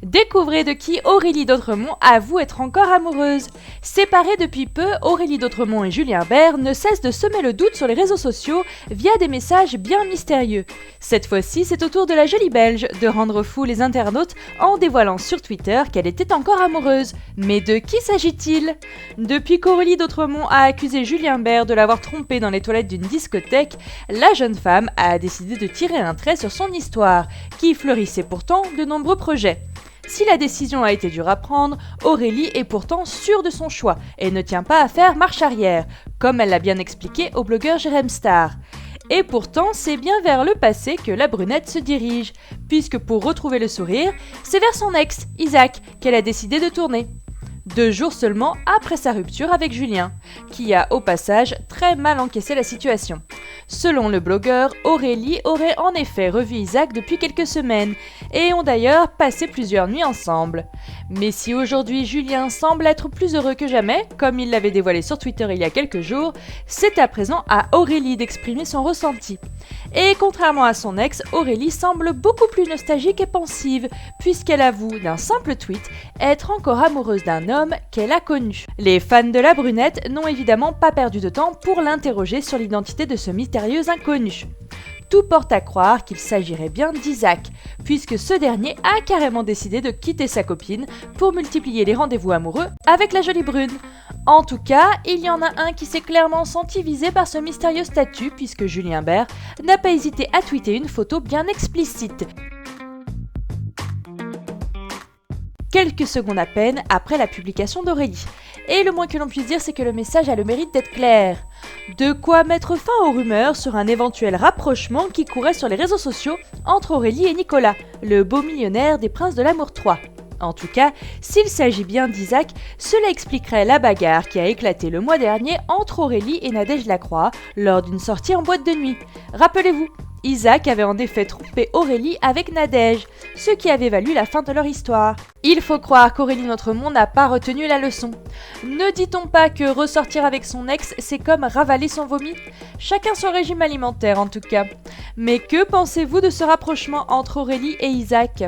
Découvrez de qui Aurélie d'Autremont avoue être encore amoureuse. Séparés depuis peu, Aurélie d'Autremont et Julien Bert ne cessent de semer le doute sur les réseaux sociaux via des messages bien mystérieux. Cette fois-ci, c'est au tour de la jolie Belge de rendre fou les internautes en dévoilant sur Twitter qu'elle était encore amoureuse. Mais de qui s'agit-il ? Depuis qu'Aurélie d'Autremont a accusé Julien Bert de l'avoir trompée dans les toilettes d'une discothèque, la jeune femme a décidé de tirer un trait sur son histoire, qui fleurissait pourtant de nombreux projets. Si la décision a été dure à prendre, Aurélie est pourtant sûre de son choix et ne tient pas à faire marche arrière, comme elle l'a bien expliqué au blogueur Jérém Star. Et pourtant, c'est bien vers le passé que la brunette se dirige, puisque pour retrouver le sourire, c'est vers son ex, Isaac, qu'elle a décidé de tourner. 2 jours seulement après sa rupture avec Julien, qui a au passage très mal encaissé la situation. Selon le blogueur, Aurélie aurait en effet revu Isaac depuis quelques semaines et ont d'ailleurs passé plusieurs nuits ensemble. Mais si aujourd'hui Julien semble être plus heureux que jamais, comme il l'avait dévoilé sur Twitter il y a quelques jours, c'est à présent à Aurélie d'exprimer son ressenti. Et contrairement à son ex, Aurélie semble beaucoup plus nostalgique et pensive, puisqu'elle avoue d'un simple tweet être encore amoureuse d'un homme qu'elle a connu. Les fans de la brunette n'ont évidemment pas perdu de temps pour l'interroger sur l'identité de ce mystérieux inconnu. Tout porte à croire qu'il s'agirait bien d'Isaac, puisque ce dernier a carrément décidé de quitter sa copine pour multiplier les rendez-vous amoureux avec la jolie brune. En tout cas, il y en a un qui s'est clairement senti visé par ce mystérieux statut, puisque Julien Bert n'a pas hésité à tweeter une photo bien explicite, quelques secondes à peine après la publication d'Aurélie. Et le moins que l'on puisse dire, c'est que le message a le mérite d'être clair. De quoi mettre fin aux rumeurs sur un éventuel rapprochement qui courait sur les réseaux sociaux entre Aurélie et Nicolas, le beau millionnaire des Princes de l'Amour 3. En tout cas, s'il s'agit bien d'Isaac, cela expliquerait la bagarre qui a éclaté le mois dernier entre Aurélie et Nadège Lacroix lors d'une sortie en boîte de nuit. Rappelez-vous, Isaac avait en effet trompé Aurélie avec Nadège, ce qui avait valu la fin de leur histoire. Il faut croire qu'Aurélie D'Autremont n'a pas retenu la leçon. Ne dit-on pas que ressortir avec son ex, c'est comme ravaler son vomi ? Chacun son régime alimentaire en tout cas. Mais que pensez-vous de ce rapprochement entre Aurélie et Isaac ?